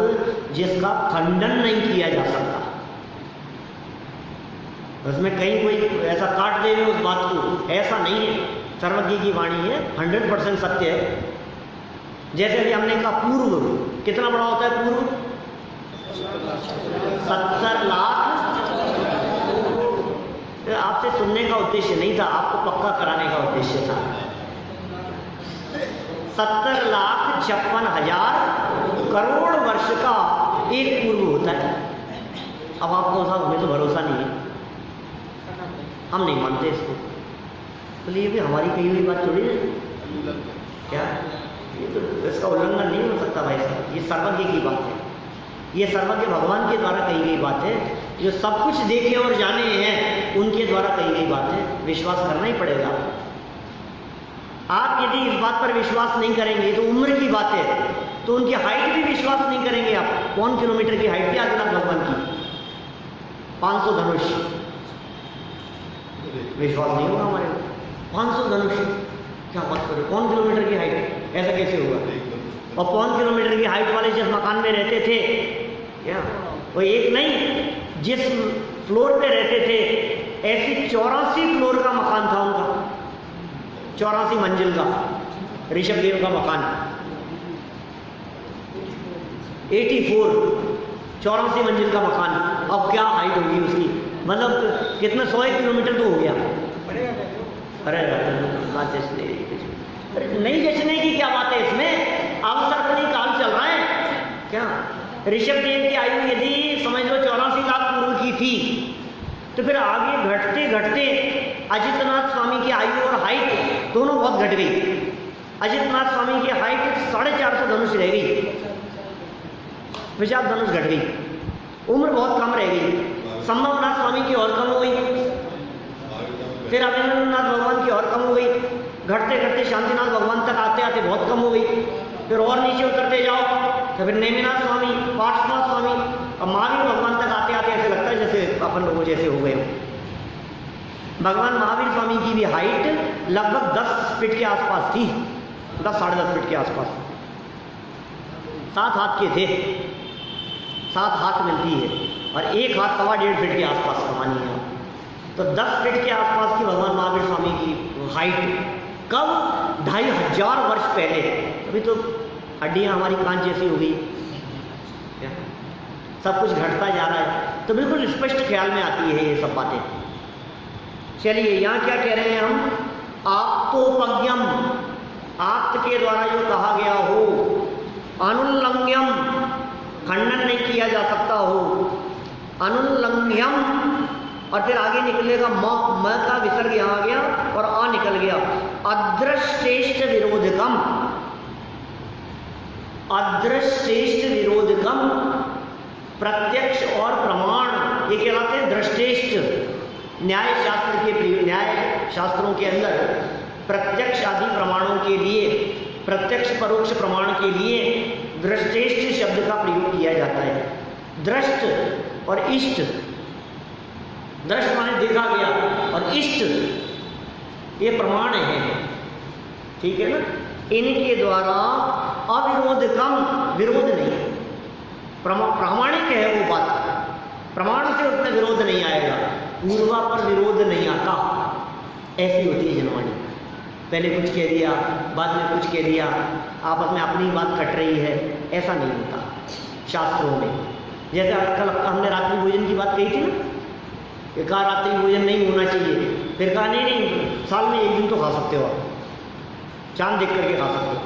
जिसका खंडन नहीं किया जा सकता। उसमें कहीं कोई ऐसा काट देवे उस बात को, ऐसा नहीं है। सर्वज्ञ की वाणी है, 100% सत्य है। जैसे कि हमने कहा पूर्व कितना बड़ा होता है? पूर्व 70 लाख। आपसे सुनने का उद्देश्य नहीं था, आपको पक्का कराने का उद्देश्य था। 70,56,000 करोड़ वर्ष का एक पूर्व होता है। अब आपको साहब हमें तो भरोसा नहीं है, हम नहीं मानते इसको। तो ये भी हमारी कही हुई बात थोड़ी है क्या? ये तो इसका उल्लंघन नहीं हो सकता भाई साहब। ये सर्वज्ञ की बात है। ये सर्वज्ञ भगवान के द्वारा कही गई बात है। जो सब कुछ देखे और जाने हैं उनके द्वारा कही गई बात है। विश्वास करना ही पड़ेगा। आप यदि इस बात पर विश्वास नहीं करेंगे तो उम्र की बात है, तो उनकी हाइट भी विश्वास नहीं करेंगे आप। कौन किलोमीटर की हाइट थी आदिनाथ भगवान की? 500 धनुष। विश्वास नहीं होगा हमारे को। 500 धनुष, क्या बात करें, कौन किलोमीटर की हाइट, ऐसा कैसे होगा? और कौन किलोमीटर की हाइट वाले जिस मकान में रहते थे, क्या वो एक नहीं, जिस फ्लोर पे रहते थे ऐसी 84 फ्लोर का मकान था उनका, 84 मंजिल का ऋषभदेव का मकान, 84 मंजिल का मकान। अब क्या हाइट होगी उसकी, मतलब कितना, 101 किलोमीटर तो हो गया। अरे बात नहीं जचने की क्या बात है इसमें, अवसर्पणी काल चल रहा है क्या? ऋषभदेव की आयु यदि समझ लो 84 लाख पूर्व की थी, तो फिर आगे घटते घटते अजितनाथ स्वामी की आयु और हाइट दोनों बहुत घट गई। अजितनाथ स्वामी की हाइट 450 धनुष रह गई, 50 धनुष घट गई, उम्र बहुत कम रह गई। संभवनाथ स्वामी की और कम हो गई, फिर अभिनंदनाथ भगवान की और कम हो गई, घटते घटते शांतिनाथ भगवान तक आते आते बहुत कम हो गई, फिर और नीचे उतरते जाओ तो फिर नेमिनाथ स्वामी, पार्श्वनाथ स्वामी, और महावीर भगवान तक आते आते ऐसे लगता है जैसे अपन लोगों जैसे हो गए हो। भगवान महावीर स्वामी की भी हाइट लगभग 10 फीट के आसपास थी, 10 साढ़े 10 फीट के आसपास, 7 हाथ के थे, 7 हाथ मिलती है, और 1 हाथ 1.25 फीट के आसपास का मानिए आप, तो 10 फीट के आसपास की भगवान महावीर स्वामी की हाइट। कब? 2500 वर्ष पहले। अभी तो हड्डियाँ हमारी कांच जैसी हो गई, सब कुछ घटता जा रहा है, तो बिल्कुल स्पष्ट ख्याल में आती है ये सब बातें। चलिए यहाँ क्या कह रहे हैं हम, आप्तोपज्ञम, आप्त के द्वारा जो कहा गया हो, अनुल्लंघ्यम, खंडन नहीं किया जा सकता हो, अनुल्लंघ्यम, और फिर आगे निकलेगा म का विसर्ग यहाँ आ गया और आ निकल गया, अदृष्टेष्ट विरोधकम, अदृष्टेष्ट विरोधकम, प्रत्यक्ष और प्रमाण ये कहलाते हैं दृष्टेष्ट। न्याय शास्त्र के, न्याय शास्त्रों के अंदर प्रत्यक्ष आदि प्रमाणों के लिए, प्रत्यक्ष परोक्ष प्रमाण के लिए दृष्टेष्ट शब्द का प्रयोग किया जाता है। दृष्ट और इष्ट, दृष्ट माने देखा गया, और इष्ट ये प्रमाण है, ठीक है ना। इनके द्वारा अविरोधकम, विरोध नहीं, प्रामाणिक है वो बात, प्रमाण से उसमें विरोध नहीं आएगा, पूर्वा पर विरोध नहीं आता, ऐसी होती है जनवाणी। पहले कुछ कह दिया, बाद में कुछ कह दिया, आपस में अपनी बात कट रही है, ऐसा नहीं होता शास्त्रों में। जैसे कल हमने रात्रि भोजन की बात कही थी ना, कि कहा रात्रि भोजन नहीं होना चाहिए, फिर कहा नहीं साल में 1 दिन तो खा सकते हो आप, चांद देख करके खा सकते हो।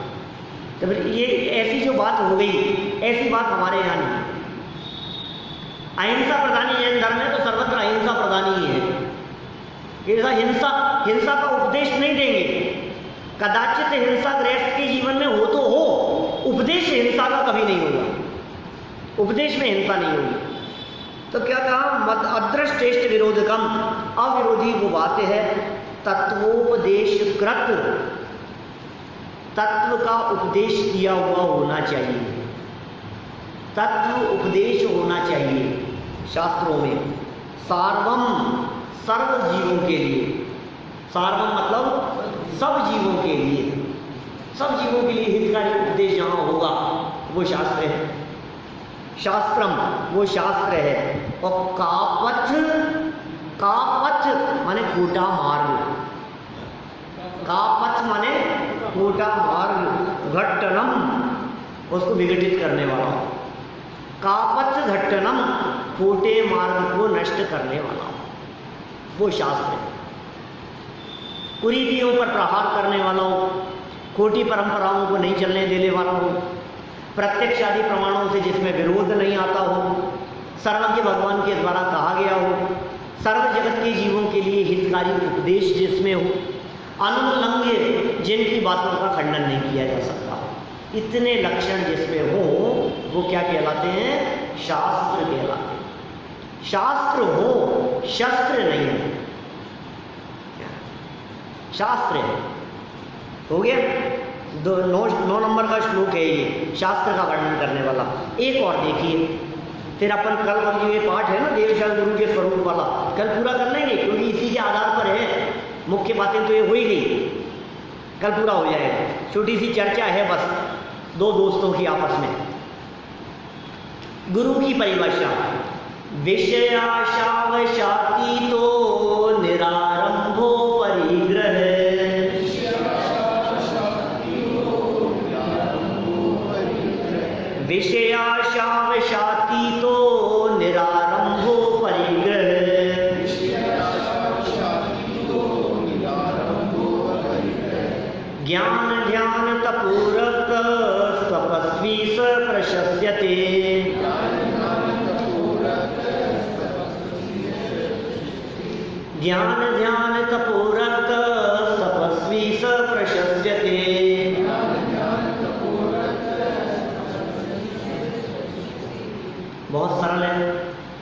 तो फिर ये ऐसी जो बात हो गई, ऐसी बात हमारे यहाँ नहीं। अहिंसा प्रधानी जैन धर्म है तो सर्वत्र अहिंसा प्रधानी ही है। हिंसा का उपदेश नहीं देंगे, कदाचित हिंसा गृहस्थ के जीवन में हो तो हो, उपदेश हिंसा का कभी नहीं होगा, उपदेश में हिंसा नहीं होगी। तो क्या कहा, अदृष्टेष्ट विरोधकम, अविरोधी वो बात है, तत्वोपदेश कृत, तत्व का उपदेश किया हुआ होना चाहिए, तत्व उपदेश होना चाहिए शास्त्रों में। सार्वम, सर्व जीवों के लिए, सार्वम मतलब सब जीवों के लिए, सब जीवों के लिए हितकारी उपदेश जहाँ होगा वो शास्त्र है, शास्त्रम वो शास्त्र है। और कापथ, कापथ माने खोटा मार्ग, कापथ माने खोटा मार्ग, घट्टनम उसको विघटित करने वाला, कापथ घट्टनम खोटे मार्ग को नष्ट करने वाला, वो शास्त्र है। कुरीतियों पर प्रहार करने वाला हो, खोटी परंपराओं को नहीं चलने देने वाला हो, प्रत्यक्ष आदि प्रमाणों से जिसमें विरोध नहीं आता हो, सर्वज्ञ भगवान के द्वारा कहा गया हो, सर्व जगत के जीवों के लिए हितकारी उपदेश जिसमें हो, अनुल्लंघ्य जिनकी बातों का खंडन नहीं किया जा सकता, इतने लक्षण जिसमें हो वो क्या कहलाते हैं, शास्त्र कहलाते हैं। शास्त्र हो, शस्त्र नहीं है, शास्त्र है। हो गया। 9 नंबर का श्लोक है ये, शास्त्र का वर्णन करने वाला। एक और देखिए, फिर अपन कल ये पाठ है ना देवशास्त्र गुरु के स्वरूप वाला, कल पूरा कर लेंगे, क्योंकि इसी के आधार पर है, मुख्य बातें तो ये हो ही गई, कल पूरा हो जाएगा। छोटी सी चर्चा है बस, 2 दोस्तों की आपस में। गुरु की परिभाषा, विषयाशावशातीतो निरारंभो परिग्रह। विषयाशावशातीतो निरारंभो परिग्रह। ज्ञान ध्यान तपोरत तपस्वी स प्रशस्यते। ज्ञान ध्यान तपोरत तपस्वी स प्रशस्यते। बहुत सरल है।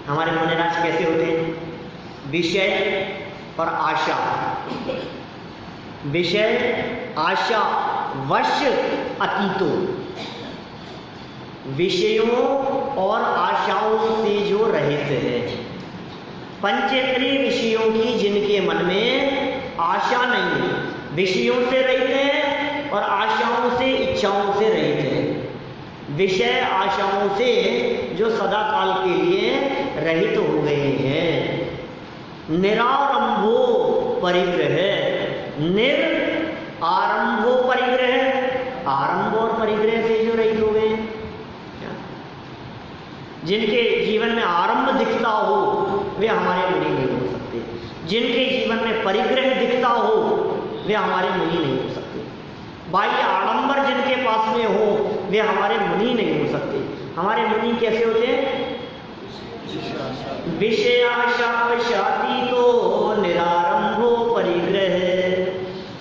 हमारे मुनिराज कैसे होते हैं? विषय और आशा, विषय आशा वश अतीतो, विषयों और आशाओं से जो रहित है, पंचेंद्रिय विषयों की जिनके मन में आशा नहीं है, विषयों से रहित है और आशाओं से इच्छाओं से रहित है। विषय आशाओं से जो सदा काल के लिए रहित हो गए हैं। निरारंभो परिग्रह, निर आरंभो परिग्रह, आरंभ और परिग्रह से जो रहित हो गए, जिनके जीवन में आरंभ दिखता हो वे हमारे मुनि नहीं हो सकते, जिनके जीवन में परिग्रह दिखता हो वे हमारे मुनि नहीं हो सकते, बाह्य आडंबर जिनके पास में हो वे हमारे मुनि नहीं हो सकते। हमारे मुनि कैसे होते हैं? विषयाशावशातीतो निरारंभो परिग्रह।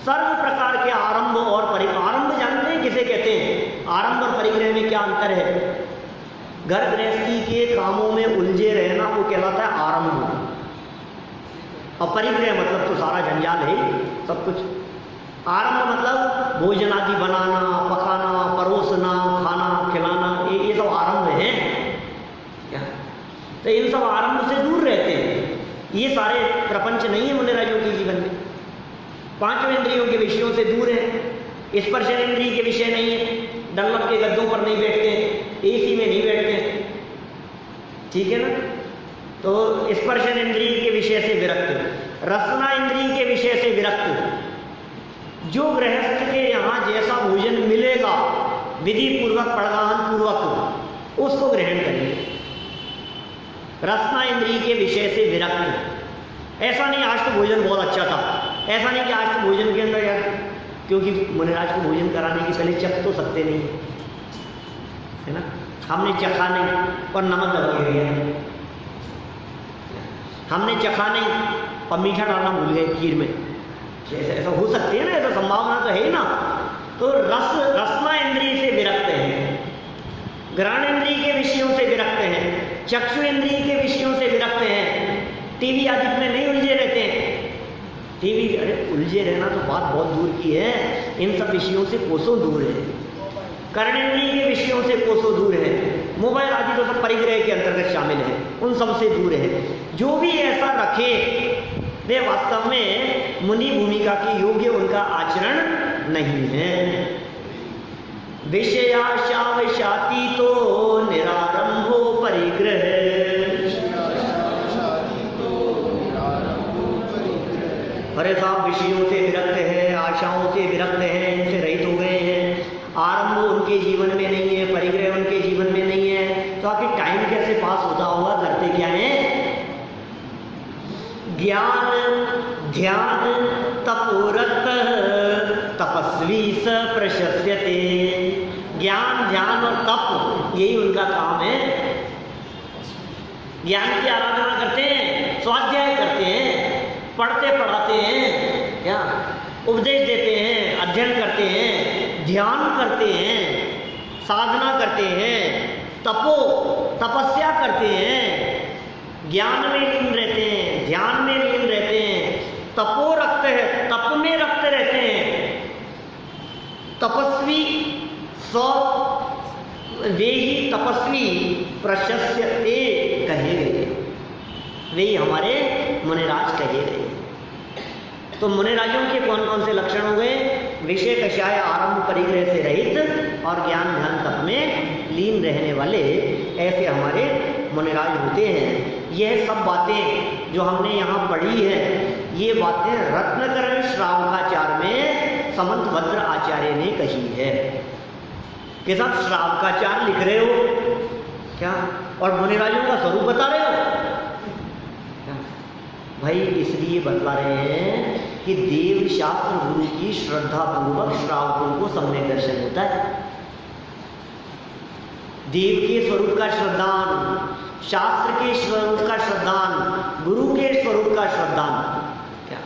सर्व प्रकार के आरंभ और परिग्रह, आरंभ जानते हैं किसे कहते हैं? आरंभ और परिग्रह में क्या अंतर है? घर गृहस्थी के कामों में उलझे रहना वो कहलाता है आरंभ, और परिग्रह मतलब तो सारा जंजाल है सब कुछ। आरंभ मतलब भोजन आदि बनाना, पकाना, परोसना, खाना खिलाना, ये सब आरंभ है क्या? तो इन सब आरंभ से दूर रहते हैं। ये सारे प्रपंच नहीं है मुनिराजों के जीवन में। 5 इंद्रियों के विषयों से दूर है, स्पर्श इंद्रिय के विषय नहीं है, डल्लभ के गद्दों पर नहीं बैठते, एसी में नहीं बैठते, ठीक है ना? तो स्पर्श इंद्रिय के विषय से विरक्त, रसना इंद्रिय के विषय से विरक्त। जो गृहस्थ के यहाँ जैसा भोजन मिलेगा विधि पूर्वक प्रधान पूर्वक उसको ग्रहण करिए। रसना इंद्रिय के विषय से विरक्त। ऐसा नहीं आज तो भोजन बहुत अच्छा था, ऐसा नहीं कि आज तो भोजन के अंदर यार, क्योंकि मुनिराज को भोजन कराने के पहले चख तो सकते नहीं है ना, हमने चखा नहीं और नमक दबा दिया, हमने चखा नहीं और मीठा डालना भूल गए खीर में, ऐसा हो सकती है ना, ऐसा संभावना तो है ना। तो रसना इंद्रिय से विरक्त है, ग्रहण इंद्रिय के विषयों से विरक्त हैं, चक्षु इंद्रिय के विषयों से विरक्त हैं, टीवी आदि में नहीं उलझे रहते हैं। टीवी, अरे उलझे रहना तो बात बहुत दूर की है, इन सब विषयों से कोसों दूर है। कर्ण इंद्रिय के विषयों से कोसों दूर है। मोबाइल आदि तो सब परिग्रह के अंतर्गत शामिल है, उन सब से दूर है। जो भी ऐसा रखे वे वास्तव में मुनि भूमिका की योग्य उनका आचरण नहीं है। विषयाशावशातीतो निरारंभो परिग्रह। अरे साहब विषयों से विरक्त है, आशाओं से विरक्त है, इनसे रहित हो गए हैं, आरंभ उनके जीवन में नहीं है, परिग्रह उनके जीवन में नहीं है, तो आखिर टाइम कैसे पास होता होगा? करते क्या है? ज्ञान ध्यान तपोरत तपस्वी स प्रशस्यते। ज्ञान ध्यान और तप यही उनका काम है। ज्ञान की आराधना करते हैं, स्वाध्याय करते हैं, पढ़ते पढ़ाते हैं, क्या उपदेश देते हैं, अध्ययन करते हैं, ध्यान करते हैं, साधना करते हैं, तपस्या करते हैं, ज्ञान में लीन रहते हैं, ध्यान में लीन रहते हैं, तपो रखते हैं, तप में रखते रहते हैं, तपस्वी सौ वे ही तपस्वी प्रशस्य ते कहे गए, वे ही हमारे मुनिराज कहे गए। तो मुनिराजों के कौन कौन से लक्षण हो गए? विषय कषाय आरंभ परिग्रह से रहित और ज्ञान ध्यान तप में लीन रहने वाले, ऐसे हमारे मुनिराज होते हैं। यह सब बातें जो हमने यहाँ पढ़ी है, ये बातें रत्नकरण श्रावकाचार्य में समंतभद्र आचार्य ने कही है। कि साहब श्रावकाचार्य लिख रहे हो क्या, और मुनिराजों का स्वरूप बता रहे हो क्या? भाई इसलिए बतला रहे हैं कि देव शास्त्र गुरु की श्रद्धा पूर्वक श्रावकों को सम्यक दर्शन होता है। देव के स्वरूप का श्रद्धान, शास्त्र के स्वरूप का श्रद्धान, गुरु के स्वरूप का श्रद्धान, क्या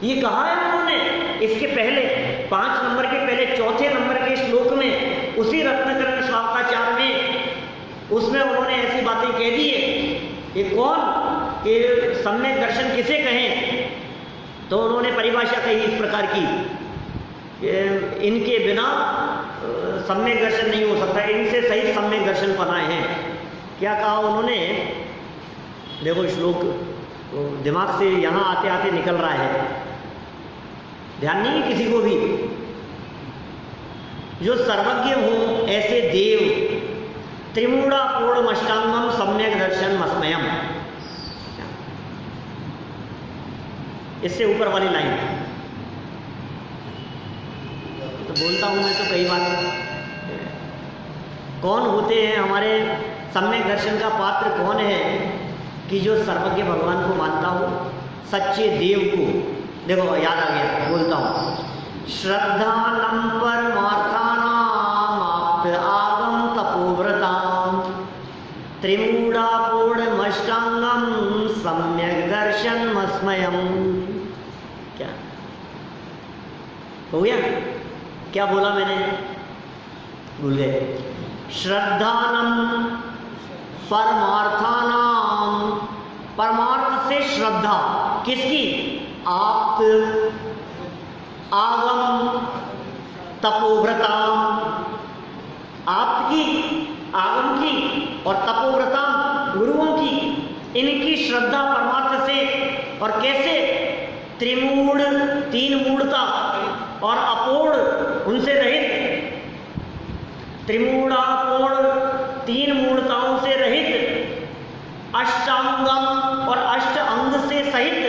ये कहा है उन्होंने? इसके पहले 5 नंबर के पहले 4थे नंबर के श्लोक में, उसी रत्नकरण श्रावकाचार्य में, उसमें उन्होंने ऐसी बातें कह दी है। ये कौन कि सम्यक दर्शन किसे कहें? तो उन्होंने परिभाषा कही इस प्रकार की, इनके बिना सम्यक दर्शन नहीं हो सकता, इनसे सही सम्यक दर्शन बनाए हैं। क्या कहा उन्होंने? देखो श्लोक दिमाग से यहाँ आते आते निकल रहा है, ध्यान नहीं है किसी को भी। जो सर्वज्ञ हो ऐसे देव त्रिमूढ़ा पूर्णमष्टांगम सम्यक दर्शन मस्मयम, इससे ऊपर वाली लाइन तो बोलता हूं मैं तो कई बार। कौन होते हैं हमारे सम्यक दर्शन का पात्र? कौन है कि जो सर्वज्ञ भगवान को मानता हो, सच्चे देव को। देखो याद आ गया, बोलता हूं। श्रद्धानम परमार्थानाम आप्त आगम तपोव्रताम त्रिमूढ़ा पूर्णमष्टांगम सम्यक दर्शन मस्मयम। क्या हो गया? क्या बोला मैंने? भूल गए। श्रद्धानम परमार्थानाम, परमार्थ से श्रद्धा किसकी? आप्त आगम तपोव्रताम, आप्त की, आगम की और तपोव्रताम गुरुओं की, इनकी श्रद्धा परमार्थ से। और कैसे? त्रिमूढ़, 3 मूढ़ता और अपूर्ण, उनसे रहित। त्रिमूढ़ अपूर्ण, 3 मूढ़ताओं से रहित, अष्टांगम और अष्ट अंग से सहित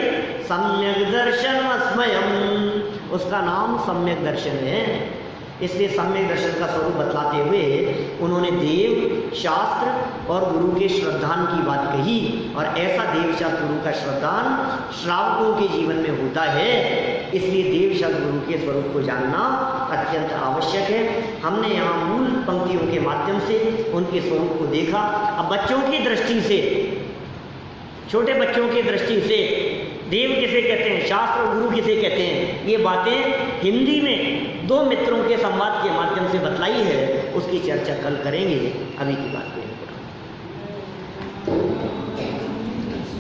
सम्यक दर्शन अस्मयम, उसका नाम सम्यक दर्शन है। इसलिए सम्यक दर्शन का स्वरूप बतलाते हुए उन्होंने देव शास्त्र और गुरु के श्रद्धान की बात कही। और ऐसा देव शास्त्र गुरु का श्रद्धान श्रावकों के जीवन में होता है। इसलिए देव शास्त्र गुरु के स्वरूप को जानना अत्यंत आवश्यक है। हमने यहाँ मूल पंक्तियों के माध्यम से उनके स्वरूप को देखा। अब बच्चों की दृष्टि से, छोटे बच्चों की दृष्टि से देव किसे कहते हैं, शास्त्र और गुरु किसे कहते हैं, ये बातें हिंदी में 2 मित्रों के संवाद के माध्यम से बतलाई है। उसकी चर्चा कल करेंगे। अभी की बात